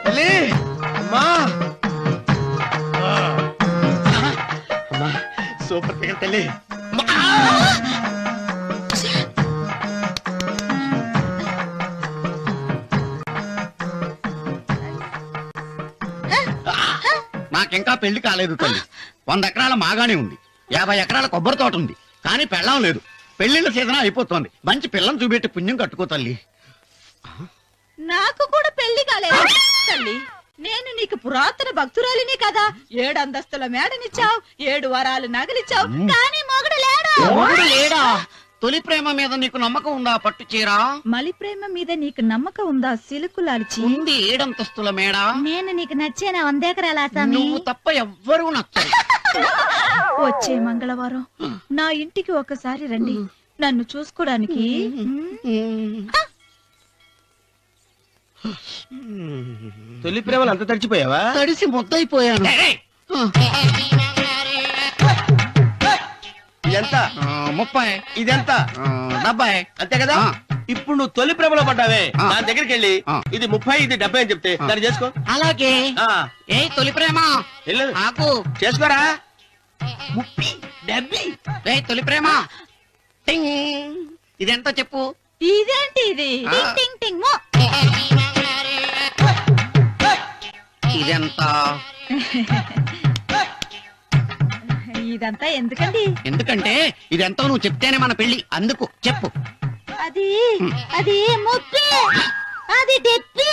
[SPEAKER 3] తల్లి, అమ్మా, అమ్మా, సూపర్ ఫిగర్ తల్లి.
[SPEAKER 10] నాకింకా పెళ్లి కాలేదు తల్లి. 100 ఎకరాల మాగానే ఉంది, 50 ఎకరాల కొబ్బరి తోట ఉంది, కానీ పెళ్ళం లేదు. పెళ్లిళ్ళ సీజన్ అయిపోతోంది. మంచి పిల్లని చూపెట్టి పుణ్యం కట్టుకో తల్లి.
[SPEAKER 6] నాకు కూడా పెళ్లి కాలేదు తల్లి. నేను నీకు పురాతన భక్తురాలిని కదా. 7 అంతస్తుల మేడనిచ్చావు, 7 వరాలు నగలిచ్చావు, కానీ మొగుడు లేడు.
[SPEAKER 10] మొగుడు లేడా? తొలి ప్రేమ మీద నీకు నమ్మకం ఉందా? పట్టు చీరా.
[SPEAKER 6] మలి ప్రేమ మీద నీకు నమ్మకం ఉందా? సిలుకులాల్చి
[SPEAKER 10] ఉంది 7 అంతస్తుల మేడ.
[SPEAKER 12] నేను నీకు నచ్చేనా 100 ఎకరాల ఆసామి?
[SPEAKER 10] నువ్వు తప్ప ఎవ్వరూ నచ్చరు.
[SPEAKER 6] వచ్చే మంగళవారం నా ఇంటికి ఒకసారి రండి, నన్ను చూసుకోడానికి.
[SPEAKER 3] తొలి ప్రేమలు అంత తడిచిపోయావా?
[SPEAKER 10] తడిసి ముద్దయిపోయాను.
[SPEAKER 3] ఇదెంత?
[SPEAKER 10] 30.
[SPEAKER 3] ఇదెంత?
[SPEAKER 10] 70.
[SPEAKER 3] అంతే కదా. ఇప్పుడు నువ్వు తొలి ప్రేమలో పడ్డావే, దాని దగ్గరికి వెళ్ళి ఇది 30 ఇది 70 అని చెప్తే దాన్ని చేసుకో.
[SPEAKER 10] అలాగే. ఏ తొలి ప్రేమ
[SPEAKER 3] వెళ్ళు,
[SPEAKER 10] నాకు
[SPEAKER 3] చేసుకోరా. 30, 70.
[SPEAKER 10] ఏ తొలి ప్రేమ టింగ్. ఇదెంత చెప్పు?
[SPEAKER 6] ఇదేంటి ఇది?
[SPEAKER 12] టింగ్ టింగ్ టింగ్ మో.
[SPEAKER 10] ఇదెంత?
[SPEAKER 6] ఇదంతా ఎందుకండి?
[SPEAKER 10] ఎందుకంటే ఇదెంతో నువ్వు చెప్తేనే మన పెళ్లి. అందుకు చెప్పు.
[SPEAKER 12] అది అది ముప్పి, అది డెప్పి.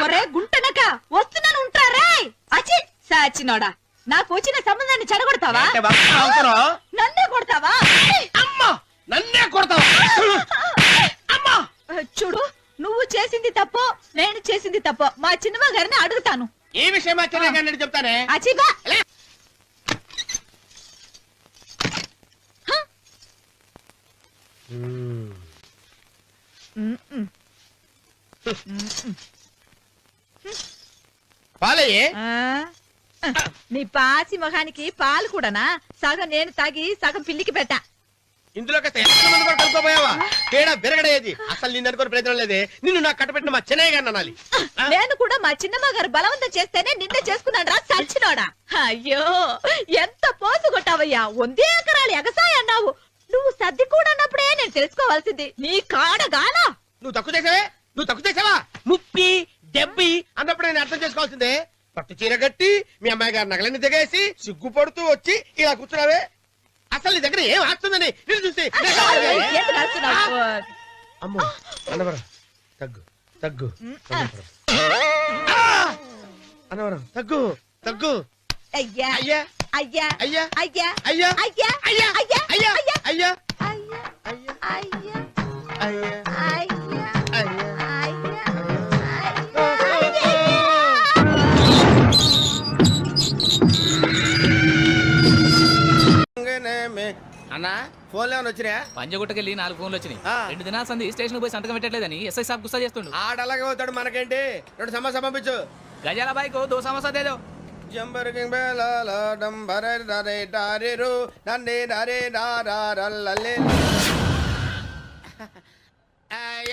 [SPEAKER 6] ఒరే గుంటనక, వస్తున్నాను ఉంటారా? అచి సాచినోడా, నాకు వచ్చిన సంబంధాన్ని చెడగొడతావా?
[SPEAKER 3] అంటే బాగా అవుతారా?
[SPEAKER 6] నన్నే కొడతావా?
[SPEAKER 3] అమ్మా, నన్నే కొడతావా? అమ్మా,
[SPEAKER 6] చూడు, నువ్వు చేసింది తప్పో నేను చేసింది తప్పో మా చిన్నమ్మ గారిని అడుగుతాను.
[SPEAKER 3] ఈ విషయం ఆశ్చర్యంగా చెప్తానే.
[SPEAKER 6] అచిబా
[SPEAKER 3] పాలయ్యే.
[SPEAKER 6] నీ పాసి మొహానికి పాలు కూడానా? సగం నేను తాగి సగం పిల్లికి పెట్టా.
[SPEAKER 3] ఇందులో కాస్త ఎంత మంది కూడా కలుపుకోపోయావా? తేడా బిరగడేది. అసలు నిన్ను అనుకుని ప్రయత్నం లేదే. నిన్ను నాకు కట్టబెట్టిన మా చెన్నయ్య గారిని అనాలి.
[SPEAKER 6] నేను కూడా మా చిన్నమ్మ గారు బలవంతం చేస్తేనే నిన్నే చేసుకున్నాను రా సచ్చినోడా. అయ్యో, ఎంత పోసు కొట్టావయ్యా. 100 ఎకరాలు ఎగసాయ అన్నావు. నువ్వు సర్ది కూడా అన్నప్పుడే నేను తెలుసుకోవాల్సింది. నీ కాడగానా?
[SPEAKER 3] నువ్వు తక్కువ చేసావే, నువ్వు తక్కువ చేసావా? 30, 70 అన్నప్పుడు నేను అర్థం చేసుకోవాల్సిందే. పట్టు చీర కట్టి మీ అమ్మాయి గారు నగలన్నీ దిగేసి సిగ్గుపడుతూ వచ్చి ఇలా కూర్చున్నావే. అసలు నీ దగ్గర ఏం ఆస్తుందని నేను చూసి.
[SPEAKER 6] ఎందుకు అరుస్తున్నావు?
[SPEAKER 3] అమ్మో, అన్నవరం తగ్గు తగ్గు. అన్నవరం తగ్గు తగ్గు.
[SPEAKER 6] అయ్యా
[SPEAKER 3] అయ్యా
[SPEAKER 6] అయ్యా
[SPEAKER 3] అయ్యా
[SPEAKER 6] అయ్యా
[SPEAKER 3] అయ్యా
[SPEAKER 6] అయ్యా
[SPEAKER 3] అయ్యా
[SPEAKER 6] అయ్యా
[SPEAKER 3] అయ్యా
[SPEAKER 6] అయ్యా
[SPEAKER 3] అయ్యా
[SPEAKER 6] అయ్యా
[SPEAKER 3] అయ్యా
[SPEAKER 6] అయ్యా
[SPEAKER 3] అయ్యా అన్నా, ఫోన్లో ఏమైనా వచ్చినా?
[SPEAKER 8] పంజగుట్టకెళ్ళి 4 ఫోన్లు వచ్చినాయి.
[SPEAKER 3] ఆ.
[SPEAKER 8] 2 దినాల సంది స్టేషన్ పోయి సంతకం పెట్టలేదని ఎస్ఐ సాబ్ గుస్తా చేస్తుండు.
[SPEAKER 3] ఆడలాగే పోతాడు, మనకేంటి? 2 సమస్య పంపించు.
[SPEAKER 8] గజాల బైక్ 2 సమస్య దేదో.
[SPEAKER 3] జంబరకింగ్ బేలాల డంబరే డరే డారేరు నన్నే డరే డారల్లలే.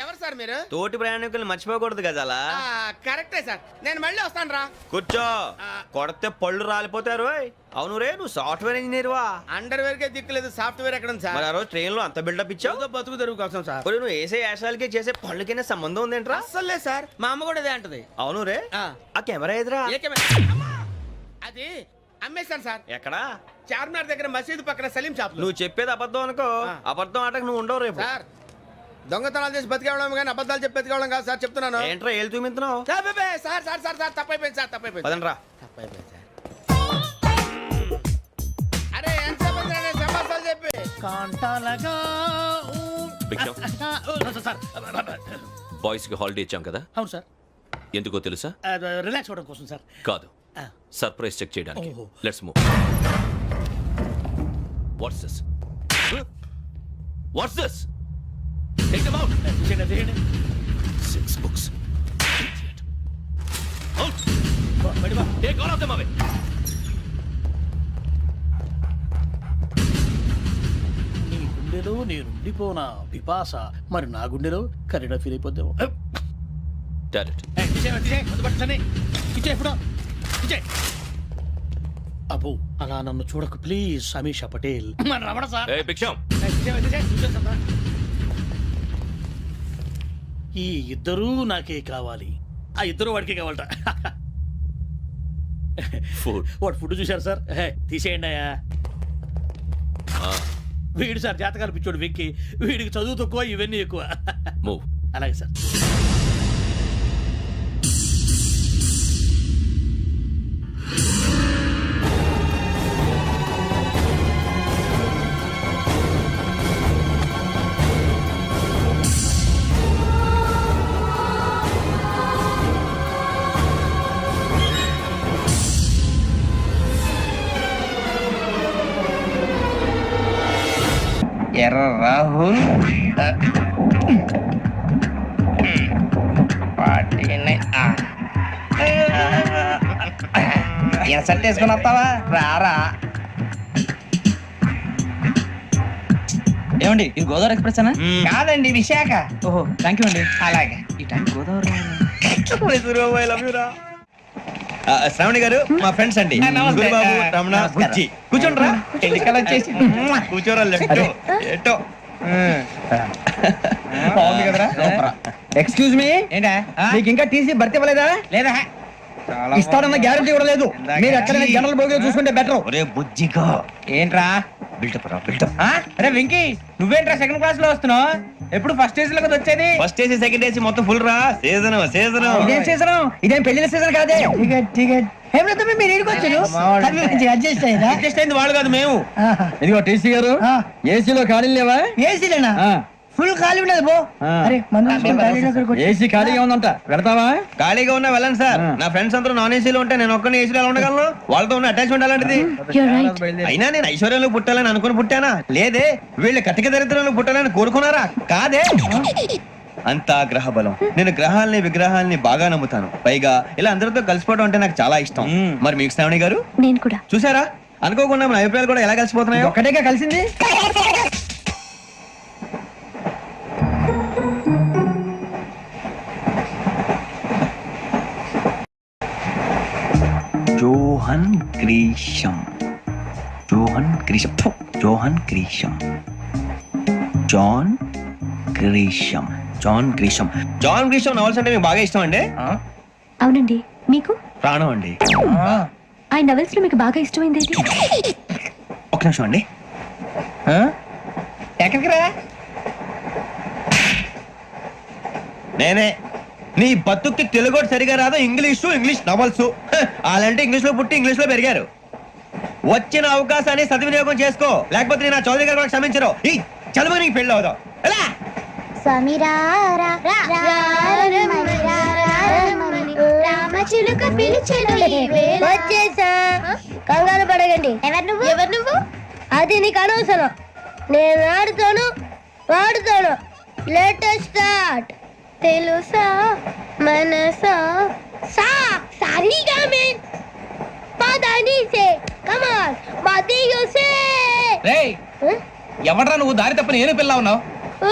[SPEAKER 3] ఎవరు సార్ మీరు?
[SPEAKER 10] తోటి ప్రయాణికుల్ని మర్చిపోకూడదు గజాల.
[SPEAKER 3] కరెక్టే సార్, నేను మళ్ళీ వస్తాను రా.
[SPEAKER 10] కూర్చో, కొడితే పళ్ళు రాలిపోతారు. అవును రే, నువ్వు సాఫ్ట్వేర్ ఇంజనీర్ వా?
[SPEAKER 3] అండర్వేర్ కే దిక్కులేదు, సాఫ్ట్వేర్ ఎక్కడ ఉంది సార్?
[SPEAKER 10] మరి ఆ రోజు ట్రైన్ లో అంత బిల్డప్ ఇచ్చావు.
[SPEAKER 3] బతుకు తెరువు కోసం సార్.
[SPEAKER 10] మరి నువ్వు వేసే యాశాలకి చేసే పళ్ళకైనా సంబంధం ఉందేంట్రా?
[SPEAKER 3] అస్సలు లేదు సార్, మా అమ్మ కూడా అదే అంటది.
[SPEAKER 10] అవును రే, ఆ కెమెరా ఎదురా
[SPEAKER 3] అది అమ్మేశాను సార్.
[SPEAKER 10] ఎక్కడా?
[SPEAKER 3] చార్మినార్ దగ్గర మసీదు పక్కన సలీం షాప్.
[SPEAKER 10] నువ్వు చెప్పేది అబద్ధం అనుకో, అబద్ధం ఆటకు నువ్వు ఉండవు రేపు.
[SPEAKER 3] సార్ దొంగతనాలు చేసి బతికేవడం కానీ అబద్ధాలు చెప్పి బతికేవడం కాదు సార్, చెప్తున్నాను.
[SPEAKER 10] ఏంట్రా ఏళ్ళు చూపించినావు?
[SPEAKER 3] సార్ సార్ సార్ సార్ తప్పైపోయింది సార్, తప్పైపోయింది.
[SPEAKER 10] పదండ్రా.
[SPEAKER 3] తప్పైపోయింది సార్. అరే ఎంతసేపు అయింది సమాసాలు చెప్పి.
[SPEAKER 13] బాయ్స్ కి హాలిడే ఇచ్చాం కదా,
[SPEAKER 4] అవును సార్.
[SPEAKER 13] ఎందుకో తెలుసా?
[SPEAKER 4] రిలాక్స్ అవ్వడం కోసం సార్.
[SPEAKER 13] కాదు, సర్ప్రైజ్ చెక్ చేయడానికి. Let's move. What's this? What's this? Take them out. 6 books. Out. Take all of them away.
[SPEAKER 4] నీ గుండెలో నేనుండిపోనా పిపాస, మరి నా గుండెలో కరీడా ఫీల్ అయిపోద్దాము.
[SPEAKER 13] Direct.
[SPEAKER 4] అబ్బో అలా నన్ను చూడకు please, Sameesha Patel. Ramana sir.
[SPEAKER 13] Hey, Biksham.
[SPEAKER 4] ఈ ఇద్దరూ నాకే కావాలి, ఆ ఇద్దరు వాడికే కావాలట.
[SPEAKER 13] Food.
[SPEAKER 4] వాడు ఫుడ్ చూశారు సార్. తీసేయండి అయ్యా. వీడు సార్ జాతకాలు పిచ్చోడు వెక్కి, వీడికి చదువు తక్కువ ఇవన్నీ ఎక్కువ.
[SPEAKER 13] Move.
[SPEAKER 4] అలాగే సార్.
[SPEAKER 3] ఎర్ర రాహుల్ ఎసట్ వేసుకుని వస్తావా? రారా.
[SPEAKER 8] ఏమండి ఇది గోదావరి ఎక్స్ప్రెస్ అనా?
[SPEAKER 3] కాదండి, విశాఖ.
[SPEAKER 8] ఓహో థ్యాంక్ యూ అండి.
[SPEAKER 3] అలాగే.
[SPEAKER 8] ఈ టైం గోదావరి
[SPEAKER 10] శ్రావణి గారు మా ఫ్రెండ్స్ అండి.
[SPEAKER 3] నమస్తే.
[SPEAKER 10] గురుబాబు, రమణ,
[SPEAKER 3] నమస్కారం.
[SPEAKER 10] బుజ్జి. కూర్చోండి రా.
[SPEAKER 3] ఎన్నికలు వచ్చేసి
[SPEAKER 10] కూర్చోరా. లెఫ్ట్ ఎటో.
[SPEAKER 3] బాగుంది కదరా.
[SPEAKER 8] ఎక్స్క్యూజ్ మీ,
[SPEAKER 3] ఏంటా?
[SPEAKER 8] మీకు ఇంకా టీసీ భర్తీ ఇవ్వలేదా?
[SPEAKER 3] లేదా
[SPEAKER 8] ఇస్తాడన్న గ్యారంటీ కూడా లేదు. మీరు ఎక్కడైనా జనరల్ బోగిలో చూసుకుంటే బెటర్.
[SPEAKER 10] ఒరే బుజ్జిగా,
[SPEAKER 3] ఏంట్రా?
[SPEAKER 10] బిల్డప్ రా, బిల్డప్.
[SPEAKER 3] అరే వెంకీ, నువ్వేంట్రా సెకండ్ క్లాస్ లో వస్తున్నావు? ఎప్పుడు ఫస్ట్ ఏజ్ లో కదా వచ్చేది?
[SPEAKER 10] ఫస్ట్ ఏసీ సెకండ్ ఏసీ మొత్తం ఫుల్ రా. Season season.
[SPEAKER 8] ఇదేం సీజన్? ఇదేం పెళ్లిన సీజన్ కాదే. టికెట్ టికెట్ మీరు ఇడికొచ్చారు, అడ్జస్ట్ అయ్యారా?
[SPEAKER 3] అడ్జస్ట్ అయింది వాళ్ళు కాదు, మేము.
[SPEAKER 8] ఇదిగో టీసీ గారు, ఏసీలో ఖాళీ లేవా? ఏసీలేనా? ఫుల్ ఖాళీ ఉండదు బో. అరే ఏసీ ఖాళీగా ఉందంట, పెడతావా?
[SPEAKER 10] ఖాళీగా ఉన్నా వెళ్ళండి సార్. నా ఫ్రెండ్స్ అందరూ నాన్ ఏసీలో ఉంటే నేను ఒక్కనే ఏసీలో ఎలా ఉండగలను? వాళ్ళతో ఉన్న అటాచ్మెంట్ అలాంటిది. అయినా నేను ఐశ్వర్యంలో పుట్టాలని అనుకుని పుట్టానా? లేదే. వీళ్ళు కటిక దరిద్రంలో పుట్టాలని కోరుకున్నారా? కాదే. అంతా గ్రహ బలం. నేను గ్రహాలని విగ్రహాలని బాగా నమ్ముతాను. పైగా ఇలా అందరితో కలిసిపోవడం అంటే నాకు చాలా ఇష్టం. మరి మీకు శ్రావణి గారు?
[SPEAKER 12] నేను కూడా.
[SPEAKER 10] చూసారా, అనుకోకుండా మన అభిప్రాయాలు కూడా ఎలా కలిసిపోతున్నాయో.
[SPEAKER 8] ఒక్కటేగా కలిసింది.
[SPEAKER 10] John Grisham, John Grisham, John Grisham, John Grisham, John Grisham. John Grisham novels అంటే మీకు బాగా ఇష్టం అండి?
[SPEAKER 12] అవునండి. మీకు?
[SPEAKER 10] ప్రాణం అండి.
[SPEAKER 12] ఆ నవెల్స్ లో మీకు బాగా ఇష్టమైంది ఏంటి?
[SPEAKER 10] ఒక నిమిషం అండి.
[SPEAKER 3] ఎక్కడికి రా?
[SPEAKER 10] నేనే. నీ బతుక్కి తెలుగు సరిగా రాదు, ఇంగ్లీష్ నవల్స్. అలాంటి ఇంగ్లీష్ లో పుట్టి ఇంగ్లీష్ లో పెరిగారు. వచ్చిన అవకాశాన్ని సద్వినియోగం చేసుకో, లేకపోతే నేను చౌదరి గారు కూడా క్షమించరు. ఈ చదువు నీకు పెళ్ళి అవుదాం. ఎలా?
[SPEAKER 12] కంగారు పడగండి. ఎవరు నువ్వు? అది నీకు అనవసరం. నేను ఆడుతాను, వాడుతాను. Latest start. తెలుసా మనసా సా సారీగా మెన్ పదని సే కమాన్ మదియో సే.
[SPEAKER 8] రేయ్, ఎవడ్రా నువ్వు? దారి తప్పని ఏను పిల్ల ఉన్నావు.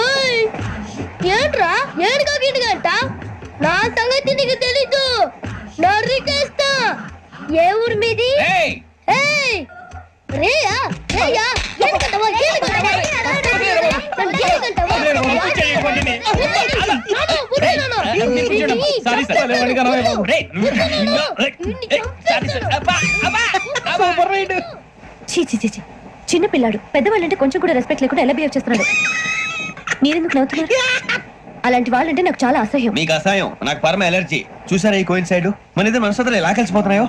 [SPEAKER 12] ఓయ్ ఏంట్రా ఏడుగా గిడుగంట నా సంగతి నీకు తెలీదు నరికేస్తా ఏ ఊరు మీది ఏయ్ రేయా రేయా ఏడుకంటావా ఏడుకంటావా చిన్న పిల్లాడు పెద్దవాళ్ళంటే కొంచెం కూడా రెస్పెక్ట్ లేకుండా ఎలా బిహేవ్ చేస్తున్నాడు మీరెందుకు నవ్వుతున్నారు అలాంటి వాళ్ళంటే నాకు చాలా అసహ్యం
[SPEAKER 10] మీకు అసహాయం నాకు పరమ ఎలర్జీ చూసారా ఈ కోయిన్ సైడ్ మన ఇద్దరు మనసులో ఎలా కలిసిపోతున్నాయో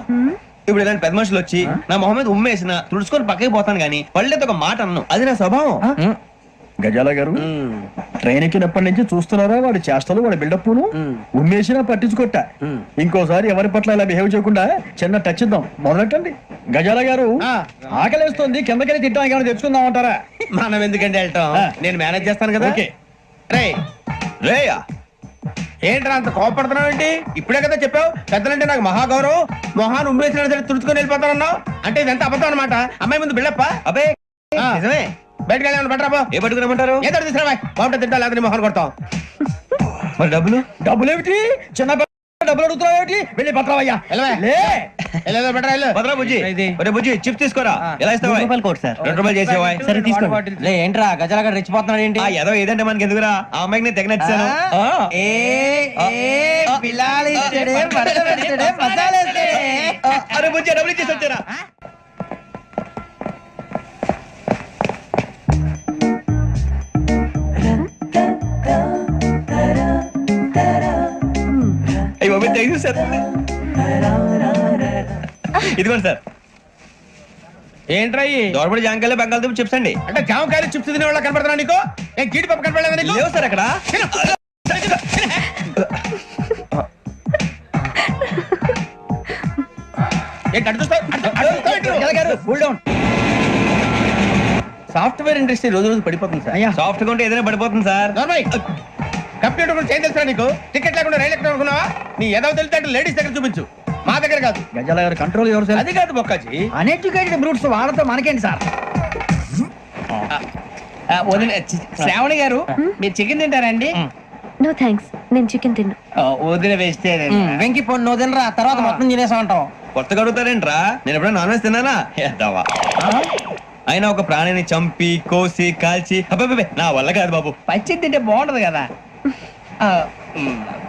[SPEAKER 10] ఇప్పుడు ఇలాంటి పెద్ద మనుషులు వచ్చి నా మొహం మీద ఉమ్మేసిన తుడుచుకొని పక్కకి పోతాను గానీ పళ్ళేతో ఒక మాట అన్ను అది నా స్వభావం
[SPEAKER 8] గజాల గారు ట్రైన్ ఎక్కినప్పటి నుంచి చూస్తున్నారా వాడి చేష్టలు వాడి బిల్డప్ ఉమ్మేసినా పట్టించుకోట ఇంకోసారి ఎవరి పట్ల ఇలా బిహేవ్ చేయకుండా చిన్న టచ్ ఇద్దాం మొదలెట్టండి గజాల గారు ఆకలేస్తుంది కిందకెళ్ళి తిట్టానికి ఏమైనా తెచ్చుకుందాం అంటారా
[SPEAKER 3] మనం ఎందుకంటే వెళ్ళటం నేను మేనేజ్ చేస్తాను కదా రే
[SPEAKER 10] రేయా
[SPEAKER 3] ఏంట్రా అంత కోపడుతున్నావు ఏంటి? ఇప్పుడే కదా చెప్పావు పెద్దలంటే నాకు మహాగౌరవం మొహాన్ని ఉమ్మేసిన సరే తుడుచుకొని వెళ్ళిపోతానన్నావు అంటే ఇదంతా అబద్ధం అనమాట అమ్మాయి ముందు బిళ్ళప్ప
[SPEAKER 10] అబే నిజమే
[SPEAKER 3] బయటకు వెళ్ళాను బట్రాబో
[SPEAKER 10] ఏ పట్టుకురమ్మంటారు
[SPEAKER 3] ఏదో తీసుకురా బాగుంటుంది తింటా లేదా మొహన్ కొడతాం
[SPEAKER 10] మరి డబ్బులు
[SPEAKER 8] డబ్బులు ఏమిటి చిన్న డబ్బులు అడుగుతున్నావు ఏమిటి వెళ్ళి పట్టరావయ్యా
[SPEAKER 3] బట్రా వెళ్ళు
[SPEAKER 10] భద్రా బుజ్జి ఒరే బుజ్జి చిప్స్ తీసుకోరా ఎలా ఇస్తావా ₹2 చేసేవా
[SPEAKER 8] సరే తీసుకోండి ఏంట్రా గజాల రెచ్చిపోతున్నాడు ఏంటి
[SPEAKER 10] ఏదో ఏదంటే మనకి ఎందుకురా ఆ అమ్మాయికి నేను తెగ నచ్చాను అరే బుజ్జి డబ్బులు ఇచ్చేసి వచ్చారా అయ్యో సార్ ఇదిగోండి సార్
[SPEAKER 3] ఏంట్రా
[SPEAKER 10] దోరబడి జాంకాయలు బంగాళదుంప చిప్స్ అండి
[SPEAKER 3] అంటే జామకాయలు చిప్స్ తినే వాళ్ళ కనపడుతున్నా నీకు ఏం జీడిపప్పు కనపడలేదా నీకు
[SPEAKER 10] లేవు సార్ అక్కడ
[SPEAKER 3] సాఫ్ట్వేర్ ఇండస్ట్రీ రోజు రోజు పడిపోతుంది సార్
[SPEAKER 10] సాఫ్ట్ గా ఉంటే ఏదైనా పడిపోతుంది సార్
[SPEAKER 3] కంప్యూటర్ గురించి ఏం తెలుసా నీకు టికెట్ లేకుండా రైలు ఎక్కడ అనుకున్నావా నీ ఏదో తెలితే లేడీస్ దగ్గర చూపించు మా దగ్గర కాదు
[SPEAKER 8] గజాల గారు కంట్రోల్ ఎవరు సార్
[SPEAKER 3] అది కాదు బొక్కాజీ
[SPEAKER 8] అన్ఎడ్యుకేటెడ్ బ్రూట్స్ వాళ్ళతో మనకేంటి సార్
[SPEAKER 3] శ్రావణి గారు మీరు చికెన్ తింటారండి
[SPEAKER 12] నో థ్యాంక్స్ నేను చికెన్ తిన్నా
[SPEAKER 3] వదిన వేస్తే
[SPEAKER 8] వెంకి పొన్ను నువ్వు తినరా తర్వాత మొత్తం తినేసా ఉంటాం
[SPEAKER 10] కొత్తగా అడుగుతారేంట్రా నేను ఎప్పుడైనా నాన్ వెజ్ తిన్నానా ఎద్దావా అయినా ఒక ప్రాణిని చంపి కోసి కాల్చి అబ్బబ్బే నా వల్ల కాదు బాబు
[SPEAKER 8] పచ్చి తింటే బాగుంటది కదా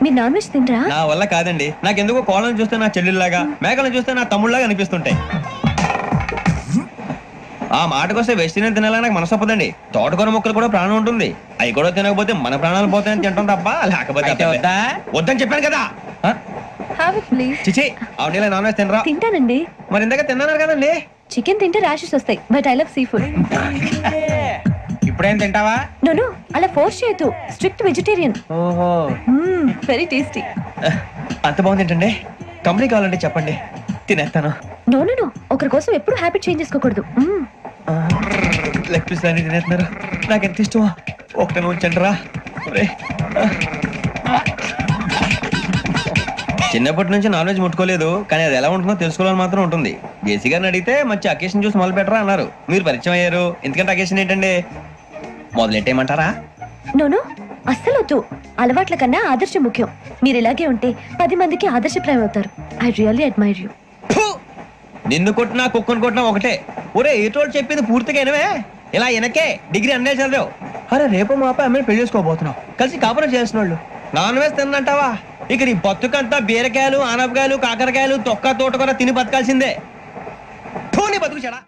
[SPEAKER 12] మీరు నాన్ వెజ్ తినరా
[SPEAKER 10] నా వల్ల కాదండి నాకెందుకో కోళ్ళని చూస్తే నా చెల్లెల్లాగా మేకలను చూస్తే నా తమ్ముళ్ళలాగా అనిపిస్తుంటాయి ఆ మాటకొస్తే వెస్టిరియన్ తినాలని నాకు మనసు ఒప్పదండి తోటకూర మొక్కలు కూడా ప్రాణం ఉంటుంది అవి కూడా తినకపోతే మన ప్రాణాలు పోతాయని తింటాం తప్ప లేకపోతే వద్దని చెప్పాను కదా చిచి అవునీ నాన్ వెజ్ తినరా
[SPEAKER 12] తింటానండి
[SPEAKER 10] మరి ఇందాక తిన్నాను కదండి
[SPEAKER 12] చికెన్ తింటే ర్యాషెస్ వస్తాయి but I love sea food
[SPEAKER 3] ఇప్పుడేం తింటావా
[SPEAKER 12] నో అలా ఫోర్స్ చేయొద్దు స్ట్రిక్ట్ వెజిటేరియన్
[SPEAKER 3] ఓహో
[SPEAKER 12] వెరీ టేస్టీ
[SPEAKER 10] అంత బాగుంది ఏంటండి కంపెనీ కావాలంటే చెప్పండి తినేస్తాను
[SPEAKER 12] నో ఒకరి కోసం ఎప్పుడు హ్యాబిట్ చేంజ్ చేసుకోకూడదు
[SPEAKER 10] లెగ్ పీస్ అన్ని తినేస్తున్నారు నాకు ఎంత ఇష్టమో ఒకటే ఉంచండి రా చిన్నప్పటి నుంచి నాన్ వెజ్ ముట్టుకోలేదు కానీ అది ఎలా ఉంటుందో తెలుసుకోవాలని మాత్రం ఉంటుంది జేసీ గారిని అడిగితే మంచి అకేషన్ చూసి మొదలు పెట్టరా అన్నారు మీరు పరిచయం అయ్యారు ఎందుకంటే అకేషన్ ఏంటండి మొదలెట్టేయమంటారా
[SPEAKER 12] నో అస్సలు వద్దు అలవాట్ల కన్నా ఆదర్శం ముఖ్యం మీరు ఇలాగే ఉంటే 10 మందికి ఆదర్శప్రాయం అవుతారు ఐ రియల్లీ అడ్మైర్ యూ
[SPEAKER 10] నిన్ను కొట్టినా కుక్కను కొట్టినా ఒకటే ఒరే ఏటోళ్ళు చెప్పింది పూర్తిగా వినవే ఇలా వెనకే డిగ్రీ అన్నే చదివావు అరే రేపు మా అబ్బాయి అమ్మని పెళ్లి చేసుకోబోతున్నావు కలిసి కాపురం చేసిన వాళ్ళు నాన్ వెజ్ తిన్నంటావా ఇక నీ బతుకంతా బీరకాయలు ఆనపకాయలు కాకరకాయలు తొక్క తోట కూడా తిని బతకాల్సిందే నీ బతుకు చెడా